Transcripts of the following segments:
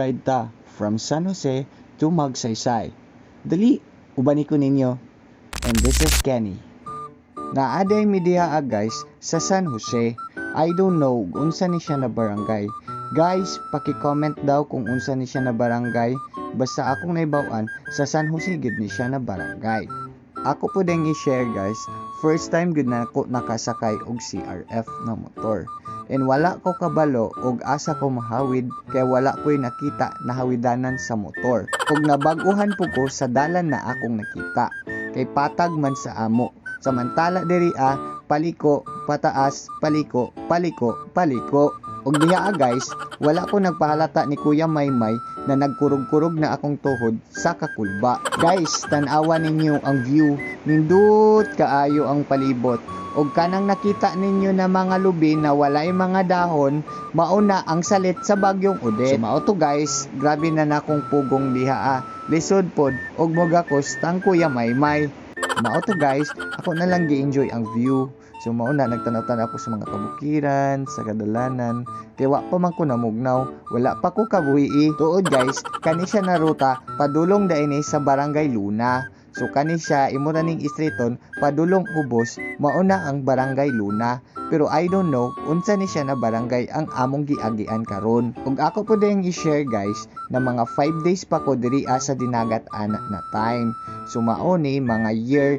mag-ride ta from San Jose to Magsaysay. Dali, ubani ko ninyo. And this is Kenny. Naaday mi diha guys sa San Jose. I don't know unsa ni siya na barangay. Guys, paki-comment daw kung unsa ni siya na barangay. Basta akong naibawan sa San Jose gid ni siya na barangay. Ako po ding i-share guys, first time gud na ako nakasakay og CRF na motor. And wala ko kabalo og asa ko mahawid kay wala ko'y nakita na hawidanan sa motor. Ug nabaguhan po ko sa dalan na akong nakita. Kay patag man sa amo. Samantala diri paliko, pataas, paliko, paliko, paliko. Og diha guys, wala ko nagpahalata ni Kuya Maymay na nagkurog-kurog na akong tuhod sa kakulba. Guys, tan-awa ninyo ang view. Nindot kaayo ang palibot. Og kanang nakita ninyo na mga lubi na walay mga dahon, mauna ang salit sa bagyong Odette. So mao to guys, grabe na nakong pugong diha Lisod pod og mogakos tang Kuya Maymay. Mao to guys, ako na lang gi-enjoy ang view. So mauna nagtanaw-tanaw ako sa mga kabukiran, sa kadalanan. Kaya wa pa man ko namugnaw, wala pa ko kabuhi. Tuod guys, kani siya na ruta padulong daini sa Barangay Luna. So kani siya imo na ning istreton padulong ubos, mauna ang Barangay Luna. Pero I don't know unsa ni siya na barangay ang among giagian karon. Ug ako po ding i-share guys na mga 5 days pa ko diri sa dinagat ana na time. So mao ni mga year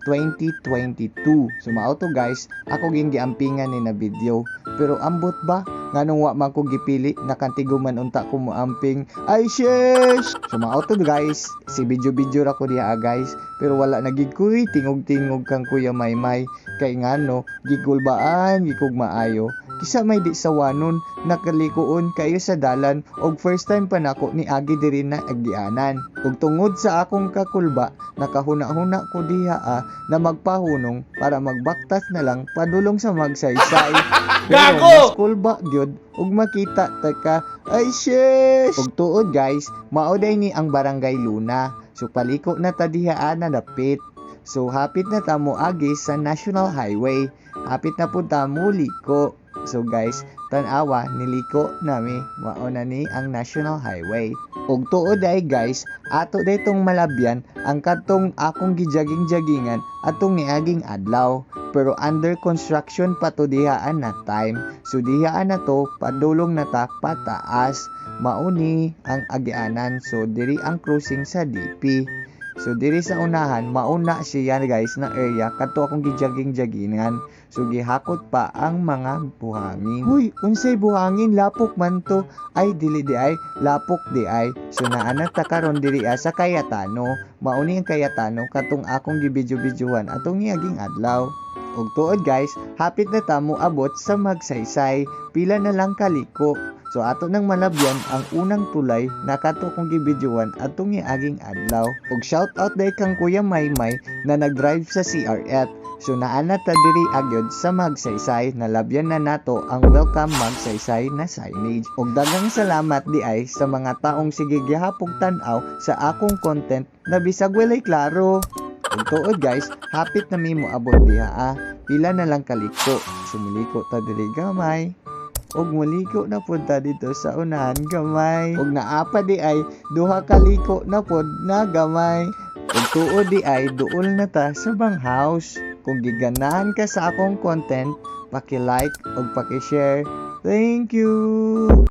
2022. So mao to guys, ako ging giampingan ni na video. Pero ambot ba nganong wa man ko gipili nakantigo man unta ko mo amping. Ay sheesh. So mao to guys, si video ra ko diha guys. Pero wala na gid koy tingog-tingog kang Kuya Maymay kay ngano gigulbaan gikog maayo. Kisa may di sawanon nakalikuon kayo sa dalan og first time pa nako ni agi diri na agianan. Ug tungod sa akong kakulba nakahuna-huna ko diha na magpahunong para magbaktas na lang padulong sa Magsaysay. Gago! Kulba gyud ug makita taka ay sheesh. Ug tuod guys, mao day ni ang Barangay Luna. So paliko na ta diha na dapit. So hapit na ta mo agi sa National Highway. Hapit na pud ta mo liko. So guys, tan-awa niliko nami mao na ni ang National Highway. Ug tuod ay guys, ato daytong malabyan ang kadtong akong gijaging-jagingan atong niaging adlaw. Pero under construction pa to dihaan na time. So dihaan na to padulong na ta pataas. Mauni ang agianan. So diri ang cruising sa DP. So diri sa unahan mauna siya guys na area kadto akong gijaging-jagingan. So gihakot pa ang mga buhangin. Huy, unsay buhangin lapok man to? Ay dili di ay lapok di ay. So naana ta karon diri sa Cayetano. Mauni ang Cayetano katong akong gibidyo-bidyuhan atong niaging adlaw. Ug tuod guys, hapit na ta mo abot sa Magsaysay. Pila na lang kaliko. So ato nang malabyan ang unang tulay na kato kong gibidyuhan atong niaging adlaw. Ug shout out day kang Kuya Maymay na nagdrive sa CRF. So naana ta diri agyod sa Magsaysay, nalabyan na nato ang Welcome Magsaysay na signage. Ug daghang salamat di ay sa mga taong sige gihapog tan-aw sa akong content na bisag walay klaro. Ug tuod guys, hapit na mi mo abot diha pila na lang kaliko. Sumiliko ta diri gamay. Og muliko na pod ta dito sa unahan gamay. Og naapa di ay duha kaliko na pod na gamay. Ug tuod di ay duol na ta sa banghouse. Kung giganahan ka sa akong content, paki-like ug paki-share. Thank you.